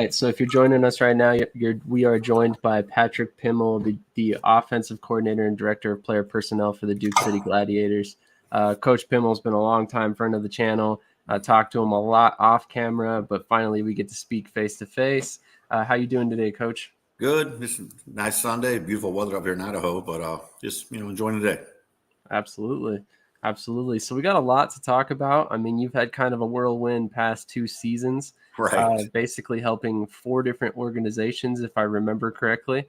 right. So if you're joining us right now, we are joined by Patrick Pimmel, the offensive coordinator and director of player personnel for the Duke City Gladiators. Coach Pimmel's been a long time friend of the channel. Talked to him a lot off camera, but finally we get to speak face to face. How you doing today, Coach? Good. It's a nice Sunday, beautiful weather up here in Idaho, but just enjoying the day. Absolutely. So we got a lot to talk about. I mean, you've had kind of a whirlwind past 2 seasons, Right. basically helping 4 different organizations, if I remember correctly.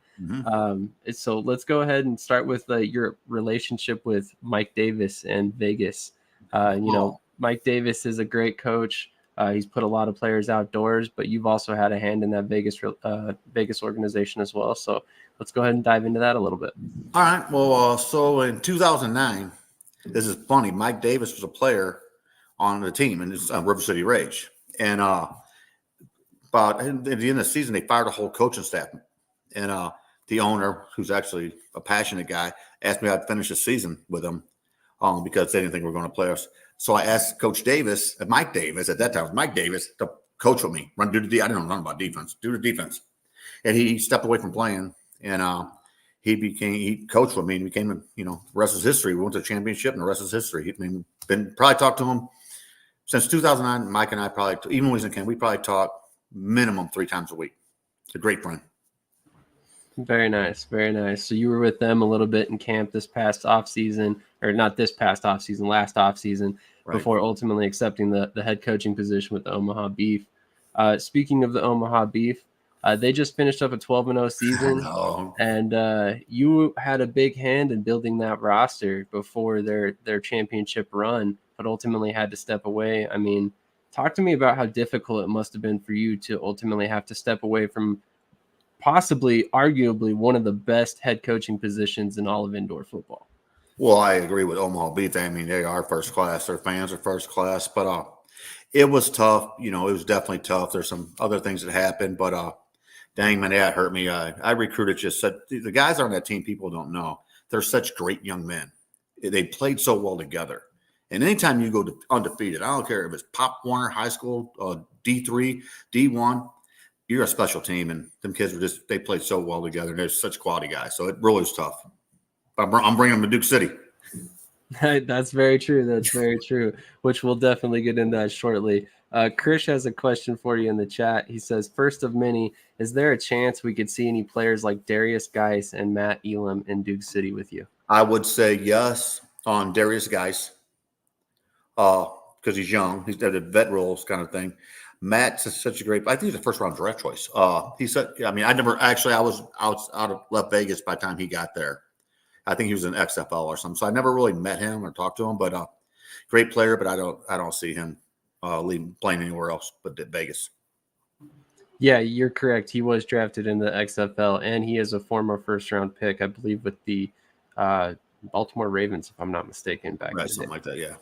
So let's go ahead and start with your relationship with Mike Davis and Vegas. Mike Davis is a great coach. He's put a lot of players outdoors, but you've also had a hand in that Vegas organization as well. So let's go ahead and dive into that a little bit. All right. Well, so in 2009, this is funny. Mike Davis was a player on the team in this River City Rage. And about at the end of the season, they fired the whole coaching staff. And the owner, who's actually a passionate guy, asked me if I'd finish the season with him because they didn't think we were going to play us. So I asked Coach Davis, Mike Davis, at that time, it was Mike Davis, to coach with me, I didn't know nothing about defense, do the defense. And he stepped away from playing, and he coached with me and became, the rest is history. We went to the championship, and the rest is history. Been probably talked to him since 2009. Mike and I probably, even when he was in camp, we probably talked minimum 3 times a week. It's a great friend. Very nice, very nice. So you were with them a little bit in camp this past offseason, or not this past offseason, last offseason, right, before ultimately accepting the head coaching position with the Omaha Beef. Speaking of the Omaha Beef, they just finished up a 12-0 season, and you had a big hand in building that roster before their championship run, but ultimately had to step away. I mean, talk to me about how difficult it must have been for you to ultimately have to step away from possibly, arguably, one of the best head coaching positions in all of indoor football. Well, I agree with Omaha Beef. I mean, they are first class. Their fans are first class, but it was tough. It was definitely tough. There's some other things that happened, but dang, man, that hurt me. I recruited the guys on that team. People don't know they're such great young men. They played so well together. And anytime you go to undefeated, I don't care if it's Pop Warner High School, D3, D1. You're a special team, and them kids they played so well together. And they're such quality guys. So it really was tough. But I'm bringing them to Duke City. That's very true. That's very true, which we'll definitely get into that shortly. Krish has a question for you in the chat. He says, first of many, is there a chance we could see any players like Darius Geis and Matt Elam in Duke City with you? I would say yes on Darius Geis because he's young. He's got a vet roles kind of thing. Matt's such a great. I think he's a first-round draft choice. He said, I mean, I was out of left Vegas by the time he got there. I think he was an XFL or something. So I never really met him or talked to him, but great player. But I don't see him playing anywhere else but Vegas. Yeah, you're correct. He was drafted in the XFL, and he is a former first-round pick, I believe, with the Baltimore Ravens, if I'm not mistaken. Back right, something like that. Yeah.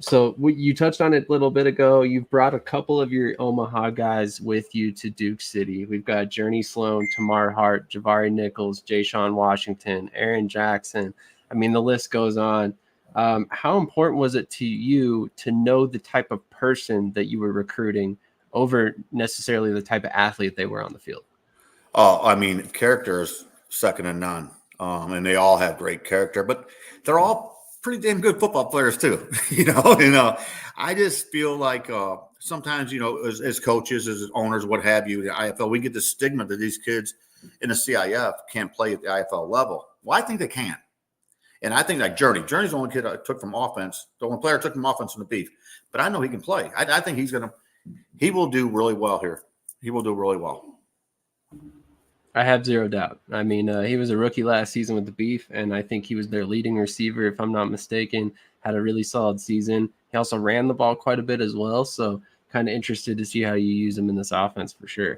So you touched on it a little bit ago. You've brought a couple of your Omaha guys with you to Duke City. We've got Journey Sloan, Tamar Hart, Javari Nichols, Jay-Sean Washington, Aaron Jackson. I mean, the list goes on. How important was it to you to know the type of person that you were recruiting over necessarily the type of athlete they were on the field? I mean, character is second to none. And they all have great character, but they're all pretty damn good football players too, I just feel like sometimes, as coaches, as owners, what have you, the IFL, we get the stigma that these kids in the CIF can't play at the IFL level. Well, I think they can. And I think like Journey's the only kid I took from offense. The only player I took from offense in the Beef, but I know he can play. I think he will do really well here. He will do really well. I have zero doubt. I mean, he was a rookie last season with the Beef, and I think he was their leading receiver, if I'm not mistaken, had a really solid season. He also ran the ball quite a bit as well, so kind of interested to see how you use him in this offense for sure.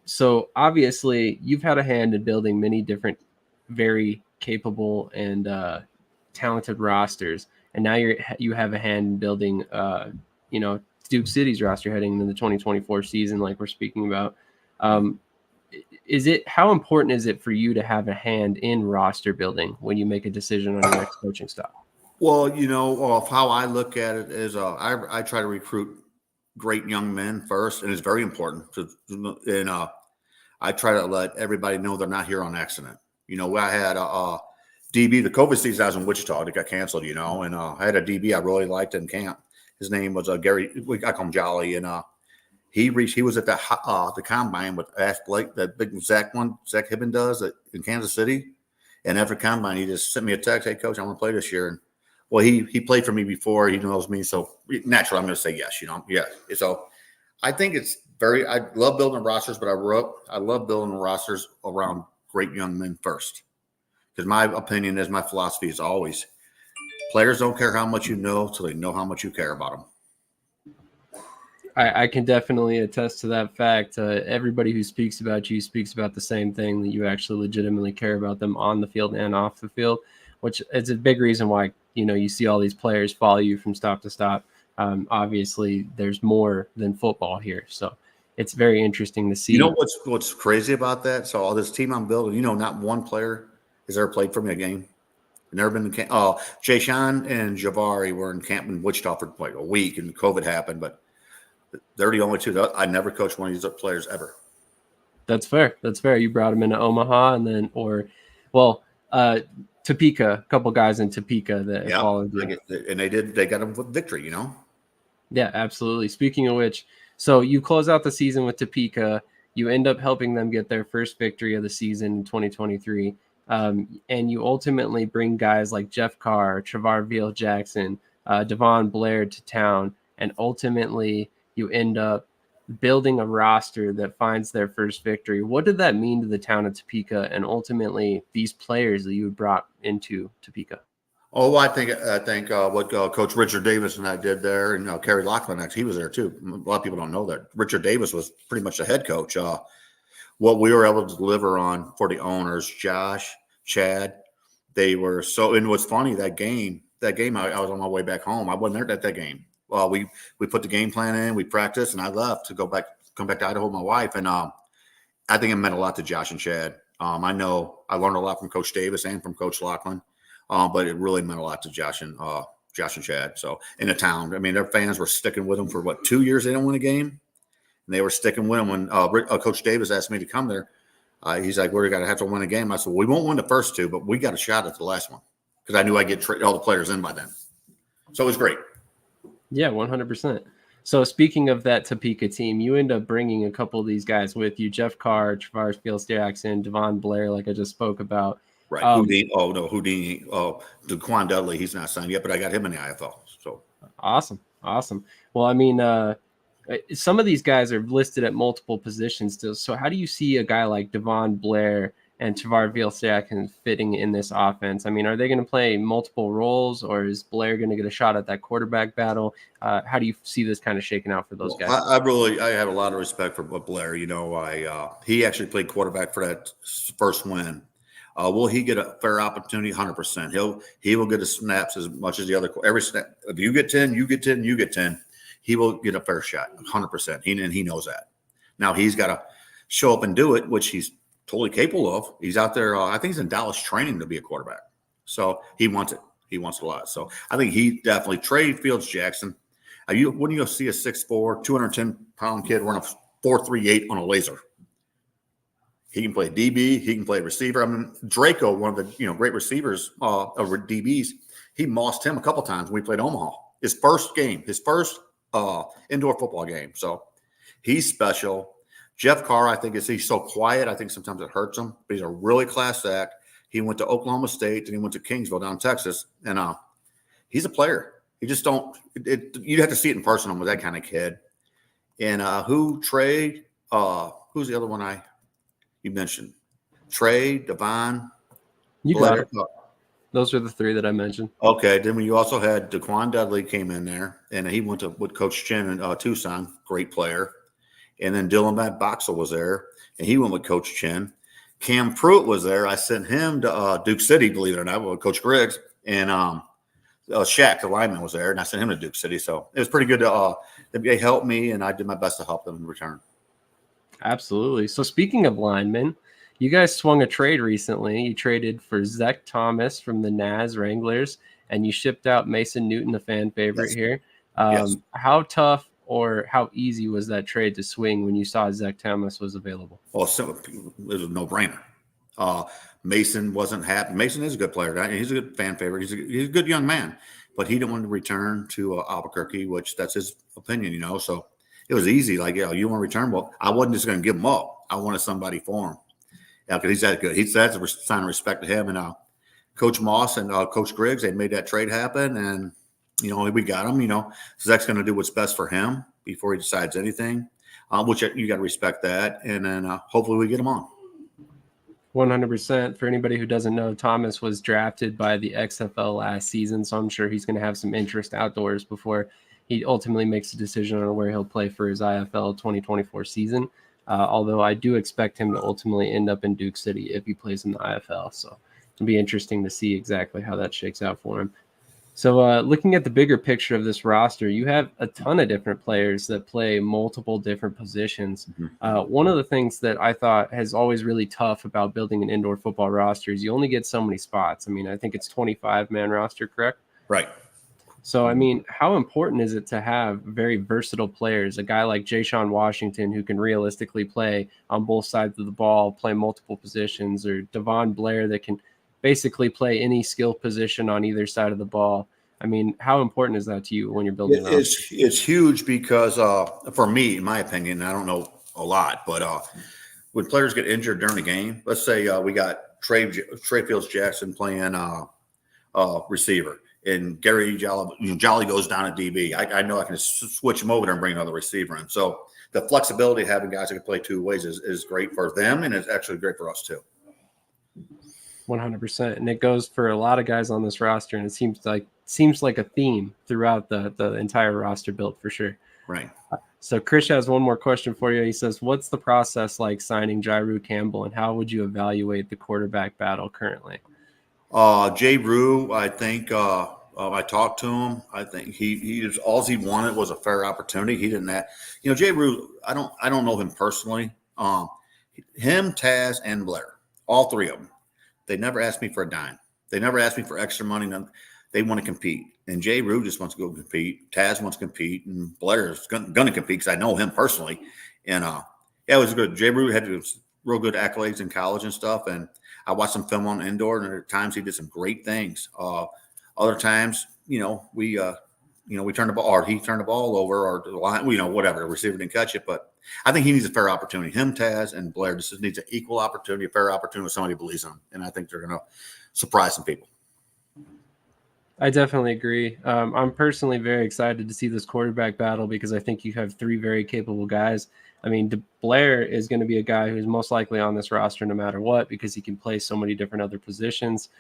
So obviously, you've had a hand in building many different, very capable and talented rosters, and now you have a hand in building, Duke City's roster heading into the 2024 season, like we're speaking about. How important is it for you to have a hand in roster building when you make a decision on your next coaching style? Well, how I look at it is I try to recruit great young men first, and it's very important. And I try to let everybody know they're not here on accident. I had a DB, the COVID season, I was in Wichita. It got canceled, and I had a DB I really liked in camp. His name was Gary. I call him Jolly, and he was at the combine with Ash Blake, that big Zach Hibben does in Kansas City. And after combine, he just sent me a text, "Hey, coach, I want to play this year." And well, he played for me before. He knows me, so naturally, I'm going to say yes. Yeah. So I think I love building rosters, but I love building rosters around great young men first. Because my opinion is, my philosophy is always, players don't care how much you know till they know how much you care about them. I can definitely attest to that fact. Everybody who speaks about you speaks about the same thing, that you actually legitimately care about them on the field and off the field, which is a big reason why, you see all these players follow you from stop to stop. Obviously, there's more than football here. So it's very interesting to see. What's crazy about that? So all this team I'm building, not one player has ever played for me a game. Never been in camp. Oh, Jay Sean and Javari were in camp in Wichita for like a week, and COVID happened, but they're the only two. I never coached one of these players ever. That's fair. You brought them into Omaha, and then, Topeka, a couple guys in Topeka that followed you. And they got them with victory, Yeah, absolutely. Speaking of which, so you close out the season with Topeka. You end up helping them get their first victory of the season in 2023. And you ultimately bring guys like Jeff Carr, Travar Veal Jackson, Devon Blair to town, and ultimately you end up building a roster that finds their first victory. What did that mean to the town of Topeka and ultimately these players that you brought into Topeka? Oh, I think what Coach Richard Davis and I did there, and Kerry Lachlan, actually, he was there too. A lot of people don't know that. Richard Davis was pretty much the head coach. What we were able to deliver on for the owners, Josh, Chad, they were so. And what's funny, that game, I was on my way back home. I wasn't there at that game. Well, we put the game plan in, we practiced, and I left to come back to Idaho with my wife. And I think it meant a lot to Josh and Chad. I know I learned a lot from Coach Davis and from Coach Lachlan, but it really meant a lot to Josh and Chad. So in the town, I mean, their fans were sticking with them for 2 years. They didn't win a game, and they were sticking with them. When Coach Davis asked me to come there, he's like, "We're going to have to win a game." I said, "We won't win the first two, but we got a shot at the last one," because I knew I'd get all the players in by then. So it was great. Yeah, 100%. So speaking of that Topeka team, you end up bringing a couple of these guys with you: Jeff Carr, Travar Veal Jackson, Devon Blair, like I just spoke about. Right. Houdini. Daquan Dudley, he's not signed yet, but I got him in the IFL. So awesome. Well, I mean, some of these guys are listed at multiple positions still. So how do you see a guy like Devon Blair and Travar Veal Jackson fitting in this offense? I mean, are they going to play multiple roles, or is Blair going to get a shot at that quarterback battle? How do you see this kind of shaking out for those guys? I have a lot of respect for Blair. He actually played quarterback for that first win. Will he get a fair opportunity? 100%. He will get his snaps as much as the other. Every snap, if you get 10, you get 10, you get 10. He will get a fair shot, 100%. He knows that. Now he's got to show up and do it, which he's totally capable of. He's out there. I think he's in Dallas training to be a quarterback. So he wants it. He wants a lot. So I think he definitely trade Fields Jackson. When you see a 6'4", 210-pound kid run a 4.38 on a laser? He can play DB. He can play receiver. I mean, Draco, one of the great receivers of DBs, he mossed him a couple times when we played Omaha. His first indoor football game. So he's special. Jeff Carr, I think he's so quiet. I think sometimes it hurts him, but he's a really class act. He went to Oklahoma State and he went to Kingsville down in Texas, and he's a player. You just don't. You'd have to see it in person with that kind of kid. And who's the other one you mentioned? Trey, Devon. You got it. Those are the three that I mentioned. Okay. Then you also had Daquan Dudley came in there, and he went with Coach Chin in Tucson, great player. And then Dylan Matt Boxell was there, and he went with Coach Chin. Cam Pruitt was there. I sent him to Duke City, believe it or not, with Coach Griggs. And Shaq, the lineman, was there, and I sent him to Duke City. So it was pretty good. They helped me, and I did my best to help them in return. Absolutely. So speaking of linemen, you guys swung a trade recently. You traded for Zach Thomas from the Naz Wranglers, and you shipped out Mason Newton, a fan favorite here. Yes. How tough or how easy was that trade to swing when you saw Zach Thomas was available? Well, so it was a no-brainer. Mason wasn't happy. Mason is a good player. He's a good fan favorite. He's a good young man, but he didn't want to return to Albuquerque, which that's his opinion, So it was easy. Like, you want to return? Well, I wasn't just going to give him up. I wanted somebody for him. Yeah, because he's that good. That's a sign of respect to him. And Coach Moss and Coach Griggs, they made that trade happen, and we got him. Zach's going to do what's best for him before he decides anything, which you got to respect that. And then hopefully we get him on. 100%. For anybody who doesn't know, Thomas was drafted by the XFL last season, so I'm sure he's going to have some interest outdoors before he ultimately makes a decision on where he'll play for his IFL 2024 season. Although I do expect him to ultimately end up in Duke City if he plays in the IFL. So it'll be interesting to see exactly how that shakes out for him. So looking at the bigger picture of this roster, you have a ton of different players that play multiple different positions. One of the things that I thought has always really tough about building an indoor football roster is you only get so many spots. I mean, I think it's 25-man roster, correct? Right. So, I mean, how important is it to have very versatile players, a guy like Ja'Shawn Washington who can realistically play on both sides of the ball, play multiple positions, or Devon Blair that can basically play any skill position on either side of the ball? I mean, how important is that to you when you're building? It's huge because for me, in my opinion, I don't know a lot, but when players get injured during the game, let's say we got Trey Fields Jackson playing receiver, and Gary Jolly goes down at DB. I know I can switch him over there and bring another receiver in. So the flexibility of having guys that can play two ways is great for them, and it's actually great for us too. 100%. And it goes for a lot of guys on this roster, and it seems like a theme throughout the entire roster build for sure. Right. So Chris has one more question for you. He says, what's the process like signing Jairou Campbell, and how would you evaluate the quarterback battle currently? Jay Rue, I think I talked to him. I think he just all he wanted was a fair opportunity. He didn't have, Jay Rue. I don't know him personally. Him, Taz, and Blair, all three of them. They never asked me for a dime. They never asked me for extra money. They want to compete. And Jay Rue just wants to go compete. Taz wants to compete. And Blair is going to compete because I know him personally. And it was good. Jay Rue had real good accolades in college and stuff. And I watched some film on indoor, and at times he did some great things. Other times, we turned the ball, or he turned the ball over, or the line, whatever. The receiver didn't catch it. But I think he needs a fair opportunity. Him, Taz, and Blair just needs an equal opportunity, a fair opportunity with somebody who believes in him. And I think they're going to surprise some people. I definitely agree. I'm personally very excited to see this quarterback battle because I think you have three very capable guys. I mean, Blair is going to be a guy who's most likely on this roster no matter what because he can play so many different other positions.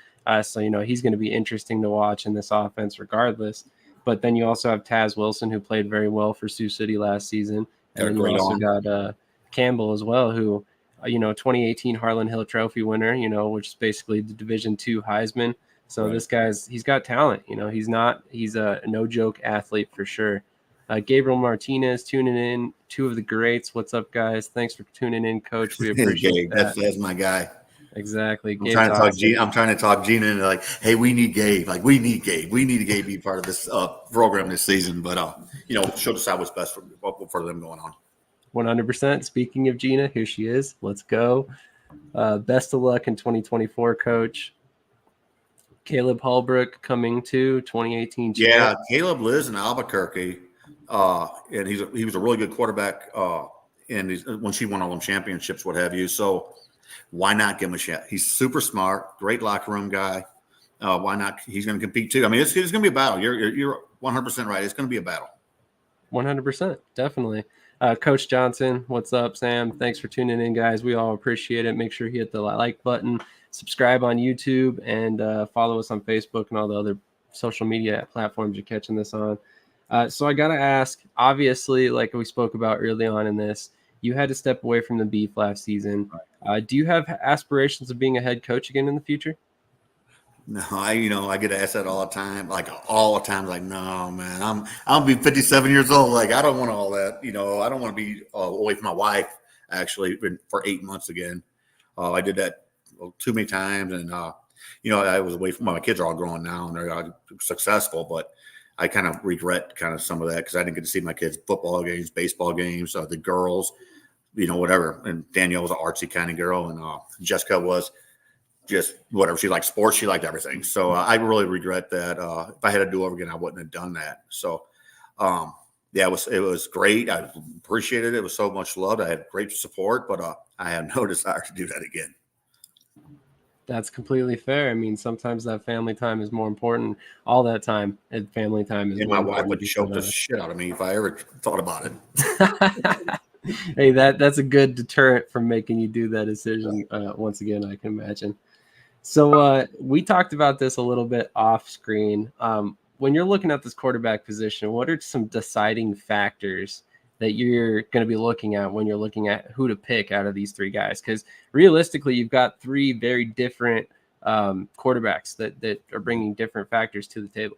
So he's going to be interesting to watch in this offense regardless. But then you also have Taz Wilson, who played very well for Sioux City last season. And then you also got Campbell as well, who, 2018 Harlan Hill Trophy winner, which is basically the Division II Heisman. So right. This he's got talent. He's a no joke athlete for sure. Gabriel Martinez tuning in, two of the greats. What's up, guys? Thanks for tuning in, Coach. We appreciate that. That's my guy. Exactly. I'm trying to talk Gina into like, hey, we need Gabe. Like, we need Gabe. We need Gabe to be part of this program this season. But she'll decide what's best for them going on. 100%. Speaking of Gina, here she is. Let's go. Best of luck in 2024, Coach. Caleb Hallbrook coming to 2018. Yeah, Caleb lives in Albuquerque, and he was a really good quarterback. And when she won all them championships, what have you. So why not give him a shot? He's super smart, great locker room guy. Why not? He's going to compete too. I mean, it's going to be a battle. You're 100% right. It's going to be a battle. 100%, definitely. Coach Johnson, what's up, Sam? Thanks for tuning in, guys. We all appreciate it. Make sure you hit the like button, subscribe on YouTube, and follow us on Facebook and all the other social media platforms you're catching this on. So I got to ask, obviously, like we spoke about early on in this, you had to step away from the Beef last season. Do you have aspirations of being a head coach again in the future? No, I get asked that all the time. Like no, man, I'm gonna be 57 years old. Like, I don't want all that. I don't want to be away from my wife. Actually, for 8 months again. I did that too many times, and I was away from my kids are all grown now and they're successful. But I kind of regret kind of some of that because I didn't get to see my kids' football games, baseball games, the girls, whatever. And Danielle was an artsy kind of girl, and Jessica was just whatever. She liked sports. She liked everything. So I really regret that. If I had to do over again, I wouldn't have done that. So, yeah, it was great. I appreciated it. It was so much love. I had great support, but I had no desire to do that again. That's completely fair. I mean, sometimes that family time is more important. All that time and family time is and more my wife would choke the important. shit out of me if I ever thought about it. Hey, that's a good deterrent from making you do that decision. Once again, I can imagine. So we talked about this a little bit off screen. When you're looking at this quarterback position, what are some deciding factors that you're going to be looking at when you're looking at who to pick out of these three guys? Because realistically, you've got three very different quarterbacks that are bringing different factors to the table.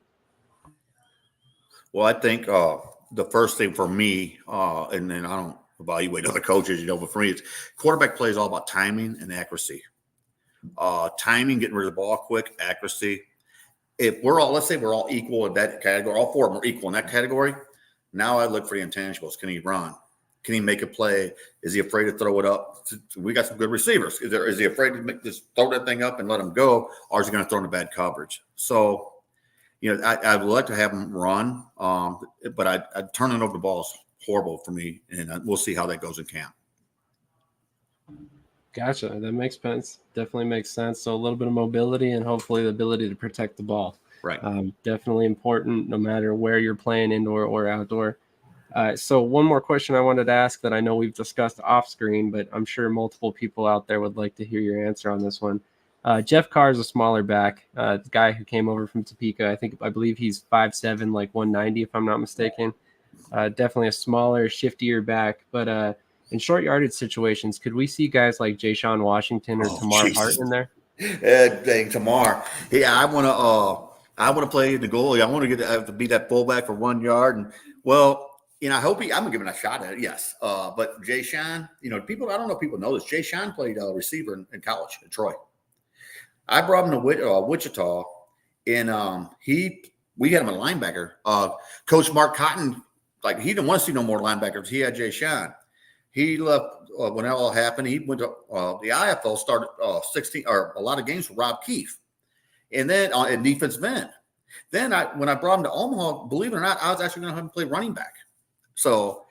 Well, I think the first thing for me, and then I don't evaluate other coaches, but for me, it's quarterback play is all about timing and accuracy. Timing, getting rid of the ball quick, accuracy. If let's say we're all equal in that category, all four of them are equal in that category. Now I look for the intangibles. Can he run? Can he make a play? Is he afraid to throw it up? We got some good receivers. Is he afraid to just throw that thing up and let him go, or is he going to throw in a bad coverage? So, I would like to have him run, but I turning over the ball is horrible for me, and we'll see how that goes in camp. Gotcha. That makes sense. Definitely makes sense. So a little bit of mobility and hopefully the ability to protect the ball. Right. Definitely important no matter where you're playing, indoor or outdoor. So one more question I wanted to ask that I know we've discussed off screen, but I'm sure multiple people out there would like to hear your answer on this one. Jeff Carr is a smaller back, the guy who came over from Topeka. I believe he's 5'7", like 190, if I'm not mistaken. Definitely a smaller, shiftier back, but in short yardage situations, could we see guys like Ja'Shawn Washington or Tamar Hart in there? Dang, Tamar. Yeah, I want to play the goalie. I want to get to be that fullback for 1 yard. And I hope I'm gonna give him a shot at it. Yes, but Ja'Shawn, people. I don't know if people know this. Ja'Shawn played receiver in college at Troy. I brought him to Wichita, and we had him a linebacker. Coach Mark Cotton, he didn't want to see no more linebackers. He had Ja'Shawn. He left when that all happened. He went to the IFL, started 16 or a lot of games for Rob Keefe, and then at defensive end. Then when I brought him to Omaha, believe it or not, I was actually going to have him play running back. So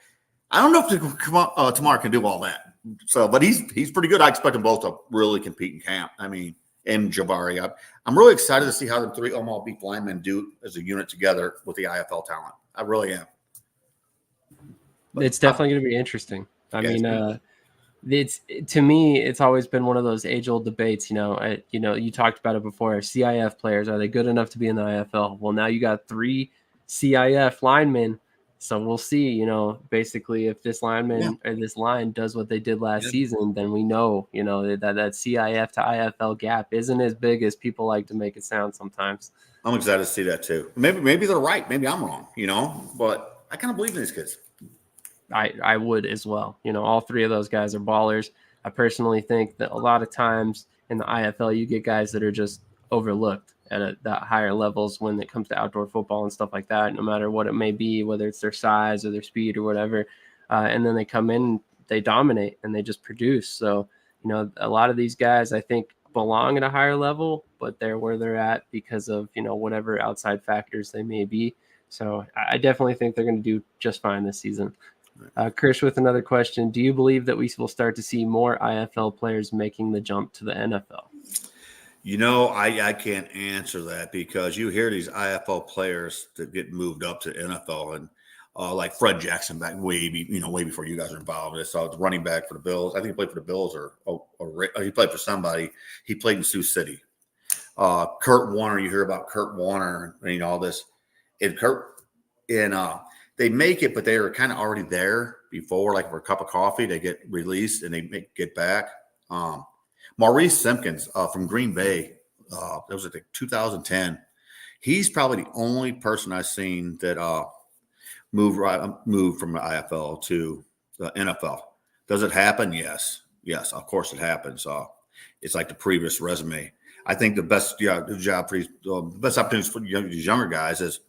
I don't know if Tamar can do all that. So, but he's pretty good. I expect them both to really compete in camp. I mean, and Jabari. I'm really excited to see how the three Omaha Beef linemen do as a unit together with the IFL talent. I really am. But it's definitely going to be interesting. I mean, to me, it's always been one of those age-old debates. You talked about it before. CIF players, are they good enough to be in the IFL? Well, now you got three CIF linemen, so we'll see. Basically, if this lineman or this line does what they did last season, then we know, that CIF to IFL gap isn't as big as people like to make it sound sometimes. I'm excited to see that too. Maybe they're right. Maybe I'm wrong. But I kind of believe in these kids. I would as well. All three of those guys are ballers. I personally think that a lot of times in the IFL, you get guys that are just overlooked at that higher levels when it comes to outdoor football and stuff like that, no matter what it may be, whether it's their size or their speed or whatever. And then they come in, they dominate, and they just produce. So, a lot of these guys, I think, belong at a higher level, but they're where they're at because of, whatever outside factors they may be. So I definitely think they're going to do just fine this season. Chris, with another question, do you believe that we will start to see more IFL players making the jump to the NFL? I can't answer that because you hear these IFL players that get moved up to NFL, and like Fred Jackson back way before you guys are involved. I saw the running back for the Bills. I think he played for the Bills or he played for somebody. He played in Sioux City. Kurt Warner, you hear about Kurt Warner and all this. And they make it, but they are kind of already there before, like for a cup of coffee, they get released and they get back. Maurice Simpkins from Green Bay, that was I think 2010. He's probably the only person I've seen that moved from the IFL to the NFL. Does it happen? Yes, of course it happens. It's like the previous resume. I think the best job for the best opportunities for these younger guys is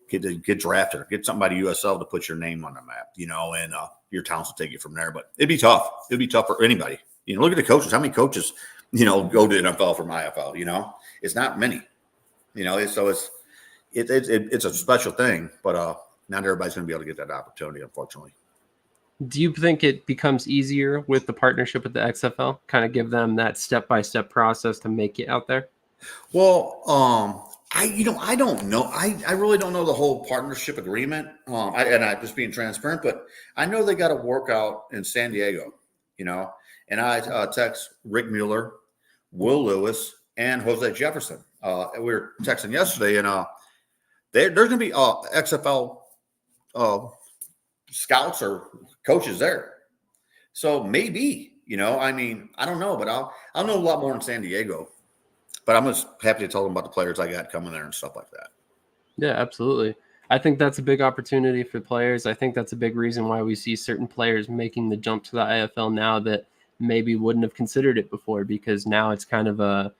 get drafted, or get somebody USL to put your name on the map, and your talents will take you from there. But it'd be tough. It'd be tough for anybody. Look at the coaches. How many coaches, go to NFL from IFL? It's not many. So it's a special thing, but not everybody's going to be able to get that opportunity, unfortunately. Do you think it becomes easier with the partnership with the XFL? Kind of give them that step-by-step process to make it out there? Well, I don't know. I really don't know the whole partnership agreement. I'm just being transparent, but I know they got a workout in San Diego, and I text Rick Mueller, Will Lewis, and Jose Jefferson. We were texting yesterday, and there's going to be XFL scouts or coaches there. So maybe, I don't know, but I'll know a lot more in San Diego. But I'm just happy to tell them about the players I got coming there and stuff like that. Yeah, absolutely. I think that's a big opportunity for players. I think that's a big reason why we see certain players making the jump to the IFL now that maybe wouldn't have considered it before, because now it's kind of a,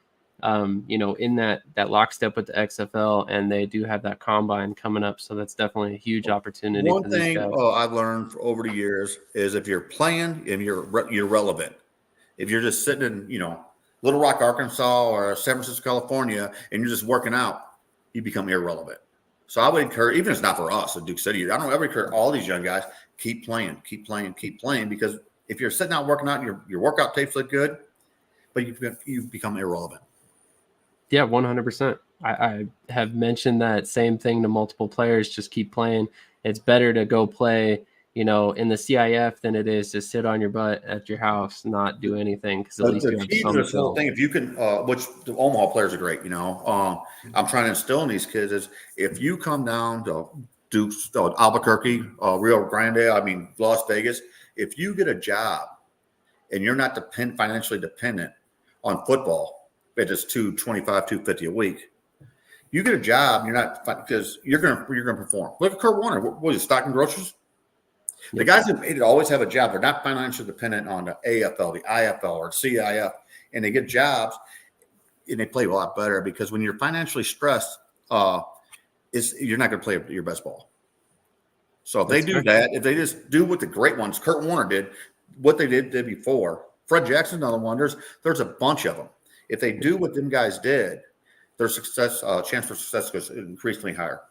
in that lockstep with the XFL, and they do have that combine coming up. So that's definitely a huge opportunity. One thing I've learned over the years is if you're playing and you're relevant, if you're just sitting in, Little Rock, Arkansas, or San Francisco, California, and you're just working out, you become irrelevant. So I would encourage, even if it's not for us at Duke City, I don't ever encourage all these young guys, keep playing, because if you're sitting out working out, your workout tapes look good, but you've become irrelevant. Yeah, 100%. I have mentioned that same thing to multiple players. Just keep playing. It's better to go play, in the CIF than it is to sit on your butt at your house, not do anything, because at least you have some this whole thing. If you can, which the Omaha players are great, I'm trying to instill in these kids is if you come down to Duke, Albuquerque, Rio Grande, Las Vegas, if you get a job and you're not financially dependent on football, at just $225, $250 a week, you get a job, you're not, because you're gonna perform. Look at Kurt Warner. What is it, stocking groceries? The guys that made it always have a job. They're not financially dependent on the AFL, the IFL, or CIF, and they get jobs, and they play a lot better, because when you're financially stressed, you're not going to play your best ball. So if they do that, if they just do what the great ones, Kurt Warner did, what they did before, Fred Jackson's another one. There's a bunch of them. If they do what them guys did, their chance for success goes increasingly higher.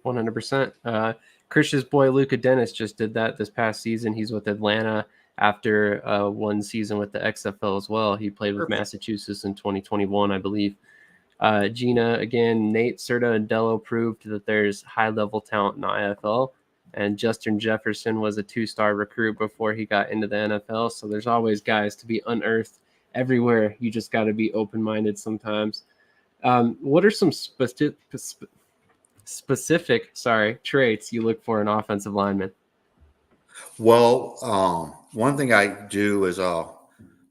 100%. Chris's boy Luka Dennis just did that this past season. He's with Atlanta after one season with the XFL as well. He played with Massachusetts in 2021, I believe. Gina, again, Nate, Serta, and Dello proved that there's high-level talent in the IFL. And Justin Jefferson was a 2-star recruit before he got into the NFL. So there's always guys to be unearthed everywhere. You just got to be open-minded sometimes. What are some specific traits you look for in offensive linemen? Well, one thing I do is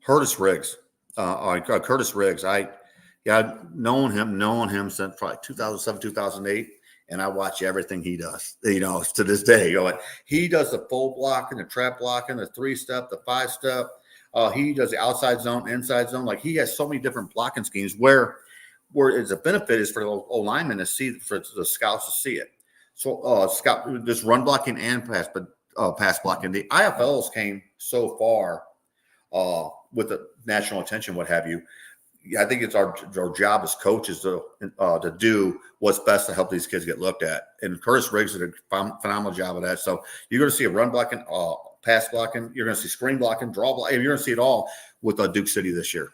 Curtis Riggs. Curtis Riggs. I've known him since probably 2007, 2008, and I watch everything he does. To this day, he does the full blocking, the trap blocking, the 3-step, the 5-step. He does the outside zone, inside zone. Like, he has so many different blocking schemes where it's a benefit is for the linemen to see, for the scouts to see it. So scout just run blocking and pass blocking. The IFLs came so far with the national attention, what have you. I think it's our job as coaches to do what's best to help these kids get looked at. And Curtis Riggs did a phenomenal job of that. So you're going to see a run blocking, pass blocking. You're going to see screen blocking, draw blocking. You're going to see it all with Duke City this year.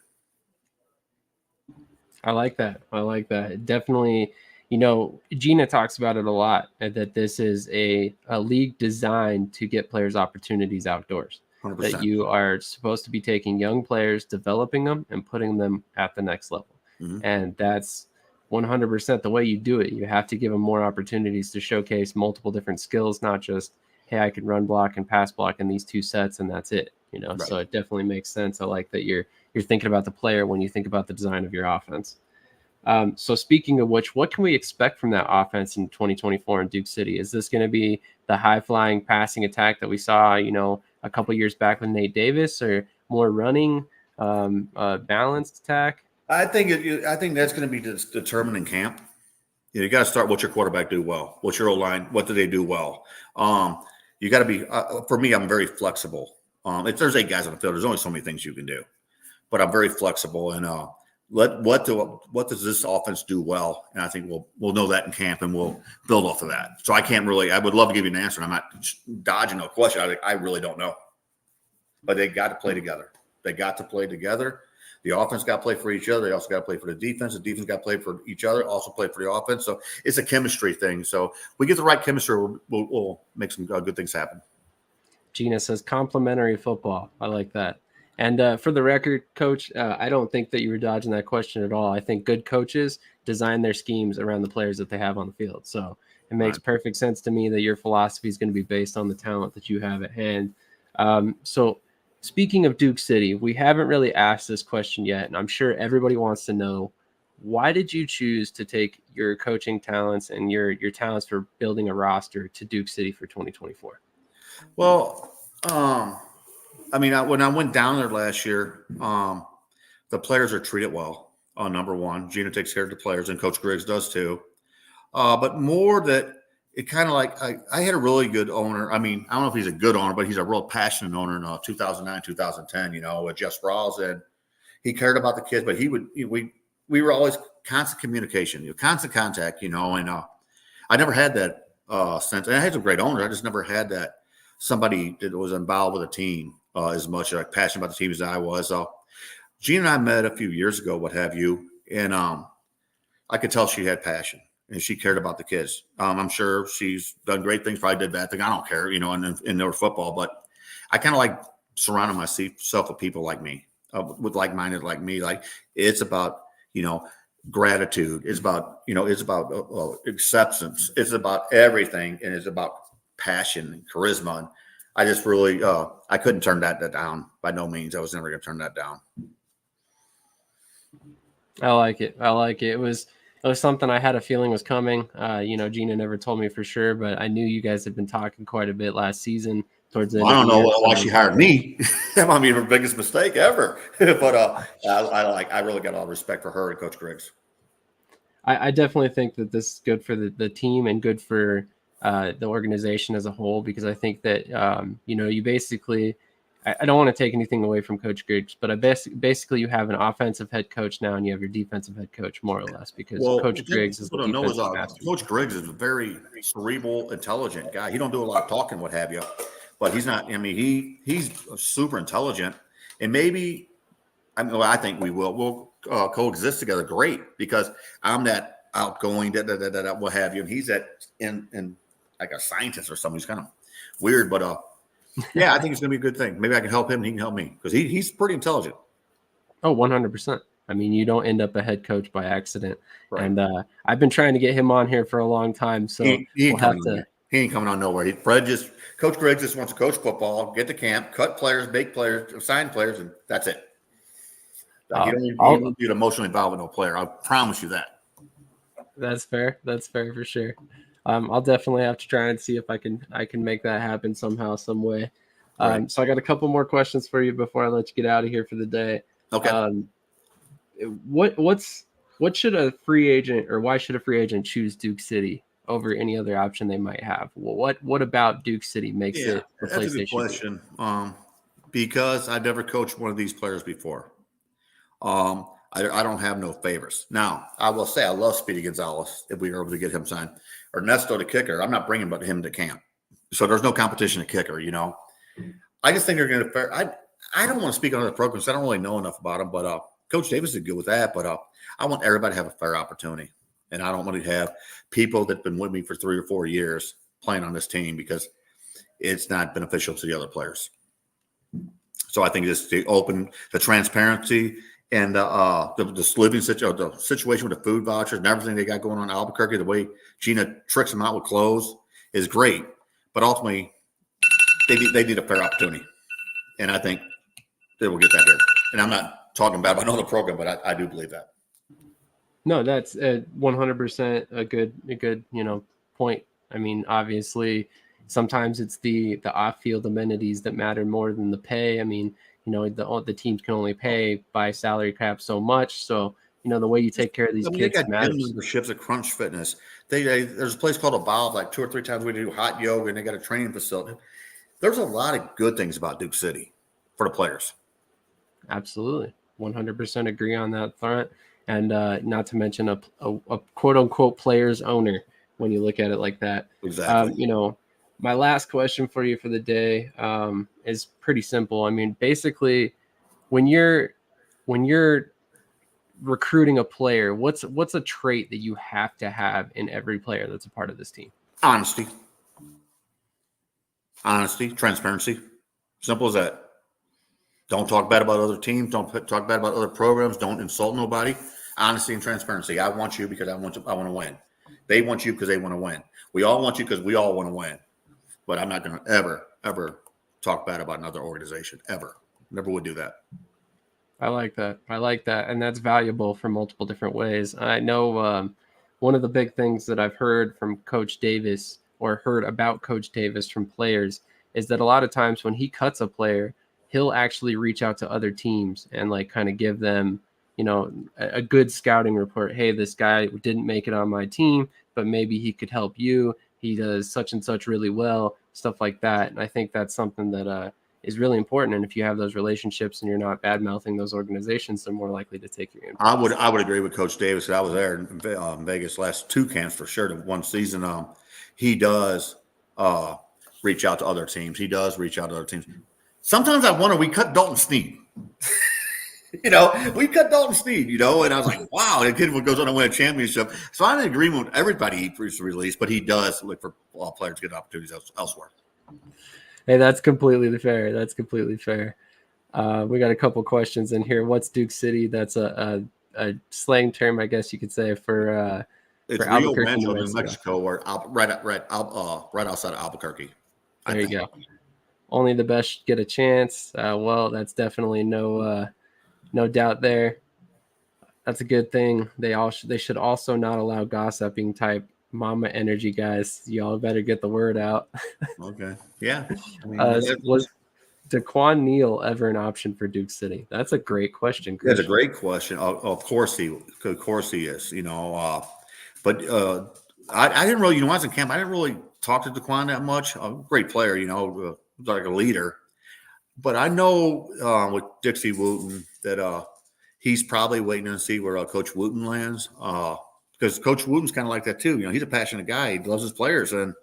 I like that. Definitely, Gina talks about it a lot, that this is a league designed to get players opportunities outdoors. 100%. That you are supposed to be taking young players, developing them, and putting them at the next level. Mm-hmm. And that's 100% the way you do it. You have to give them more opportunities to showcase multiple different skills, not just, hey, I can run block and pass block in these 2 sets and that's it. Right. So it definitely makes sense. I like that you're thinking about the player when you think about the design of your offense. So speaking of which, what can we expect from that offense in 2024 in Duke City? Is this going to be the high-flying passing attack that we saw, a couple years back with Nate Davis, or more running, balanced attack? I think that's going to be determined in camp. You got to start what your quarterback do well. What's your O-line? What do they do well? You got to be for me, I'm very flexible. If there's 8 guys on the field, there's only so many things you can do. But I'm very flexible, and what does this offense do well? And I think we'll know that in camp, and we'll build off of that. So I would love to give you an answer, and I'm not dodging a question. I really don't know. But they got to play together. They got to play together. The offense got to play for each other. They also got to play for the defense. The defense got to play for each other, also play for the offense. So it's a chemistry thing. So we get the right chemistry, we'll make some good things happen. Gina says complimentary football. I like that. And for the record, Coach, I don't think that you were dodging that question at all. I think good coaches design their schemes around the players that they have on the field. So it makes perfect sense to me that your philosophy is going to be based on the talent that you have at hand. So speaking of Duke City, we haven't really asked this question yet, and I'm sure everybody wants to know, why did you choose to take your coaching talents and your talents for building a roster to Duke City for 2024? Well, when I went down there last year, the players are treated well. Number one, Gina takes care of the players, and Coach Griggs does too. But more that it kind of like I had a really good owner. I mean, I don't know if he's a good owner, but he's a real passionate owner in 2009, 2010, with Jeff Sprouls. And he cared about the kids, but we were always constant communication, constant contact, and I never had that sense. And I had some great owners. I just never had that somebody that was involved with a team as much, like passionate about the team as I was. Gina and I met a few years ago, what have you, and I could tell she had passion. And she cared about the kids. I'm sure she's done great things. Probably did bad things. I don't care, in their football. But I kind of like surrounding myself with people like me, with like-minded like me. Like it's about, gratitude. It's about, acceptance. It's about everything, and it's about passion and charisma. And I just really, I couldn't turn that down by no means. I was never going to turn that down. I like it. It was something I had a feeling was coming. Gina never told me for sure, but I knew you guys had been talking quite a bit last season towards the end. I don't know why she hired me. That might be her biggest mistake ever. But I really got a lot of respect for her and Coach Griggs. I definitely think that this is good for the team and good for the organization as a whole, because I think that you basically, I don't want to take anything away from Coach Griggs, but basically you have an offensive head coach now, and you have your defensive head coach, more or less, because Coach Griggs is the defensive master. Coach Griggs is a very cerebral, intelligent guy. He don't do a lot of talking, what have you, but he's not. I mean, he's super intelligent, and maybe I think we'll coexist together great, because I'm that outgoing, what have you, and he's that in like a scientist or something. He's kind of weird, but yeah, I think it's going to be a good thing. Maybe I can help him and he can help me, because he's pretty intelligent. Oh, 100%. I mean, you don't end up a head coach by accident. Right. And I've been trying to get him on here for a long time. So he ain't coming on nowhere. Coach Griggs just wants to coach football, get to camp, cut players, make players, sign players, and that's it. He don't get emotionally involved with no player. I promise you that. That's fair. That's fair for sure. I'll definitely have to try and see if I can make that happen somehow, some way. Right. So I got a couple more questions for you before I let you get out of here for the day. Okay. What should a free agent, or why should a free agent choose Duke City over any other option they might have? What about Duke City makes it the place they should? That's a good question. Because I've never coached one of these players before. I don't have no favors. Now, I will say I love Speedy Gonzalez if we were able to get him signed. Ernesto, the kicker, I'm not bringing him to camp. So there's no competition to kicker, I just think they're going to – I don't want to speak on other programs. I don't really know enough about them. But Coach Davis is good with that. But I want everybody to have a fair opportunity. And I don't want to have people that have been with me for 3 or 4 years playing on this team, because it's not beneficial to the other players. So I think just the transparency – and the living situation, the situation with the food vouchers and everything they got going on in Albuquerque, the way Gina tricks them out with clothes is great. But ultimately, they need a fair opportunity. And I think they will get that here. And I'm not talking about another program, but I do believe that. No, that's 100% a good point. I mean, obviously, sometimes it's the off-field amenities that matter more than the pay. I mean, the teams can only pay by salary cap so much. So, the way you take care of these kids they got matters. gym memberships at Crunch Fitness. There's a place called Evolve, like 2 or 3 times we do hot yoga, and they got a training facility. There's a lot of good things about Duke City for the players. Absolutely. 100% agree on that front. And not to mention a quote unquote player's owner when you look at it like that. Exactly. My last question for you for the day is pretty simple. I mean, basically, when you're recruiting a player, what's a trait that you have to have in every player that's a part of this team? Honesty, transparency. Simple as that. Don't talk bad about other teams. Don't talk bad about other programs. Don't insult nobody. Honesty and transparency. I want you because I want to win. They want you because they want to win. We all want you because we all want to win. But I'm not going to ever talk bad about another organization. Ever. Never would do that. I like that. And that's valuable for multiple different ways. I know one of the big things that I've heard from Coach Davis or heard about Coach Davis from players is that a lot of times when he cuts a player, he'll actually reach out to other teams and like kind of give them, a good scouting report. Hey, this guy didn't make it on my team, but maybe he could help you. He does such and such really well, stuff like that. And I think that's something that is really important. And if you have those relationships and you're not bad mouthing those organizations, they're more likely to take your input. I would agree with Coach Davis. I was there in Vegas last 2 camps for sure. One season, he does reach out to other teams. Sometimes I wonder, we cut Dalton Sneed. We cut Dalton Sneed, and I was like, wow, the kid goes on to win a championship. So I'm in agreement with everybody he released, but he does look for all players to get opportunities elsewhere. Hey, that's completely fair. We got a couple questions in here. What's Duke City? That's a slang term, I guess you could say, for it's for Rio Rancho, New Mexico, or right outside of Albuquerque. There you go. Only the best get a chance. Well, that's definitely no doubt there. That's a good thing. They should also not allow gossiping type mama energy guys. Y'all better get the word out. Okay. Yeah. Was DeQuan Neal ever an option for Duke City? That's a great question. That's a great question. Of course he is. But I didn't really, when I was in camp, I didn't really talk to DeQuan that much. A great player, like a leader. But I know with Dixie Wooten that he's probably waiting to see where Coach Wooten lands. Because Coach Wooten's kind of like that too. He's a passionate guy. He loves his players, and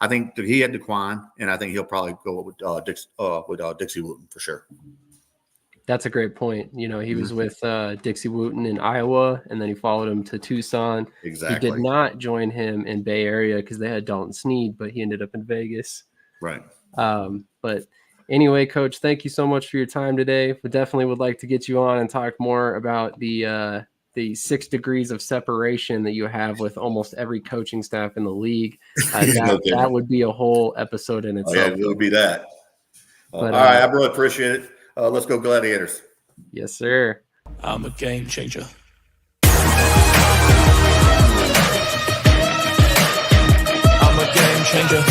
I think that he had DeQuan, and I think he'll probably go with Dixie Wooten for sure. That's a great point. He was with Dixie Wooten in Iowa, and then he followed him to Tucson. Exactly. He did not join him in Bay Area because they had Dalton Sneed, but he ended up in Vegas. Right. But anyway, Coach, thank you so much for your time today. We definitely would like to get you on and talk more about the 6 degrees of separation that you have with almost every coaching staff in the league. That would be a whole episode in itself. Yeah, it would be that. But, all right, I really appreciate it. Let's go Gladiators. Yes, sir. I'm a game changer. I'm a game changer.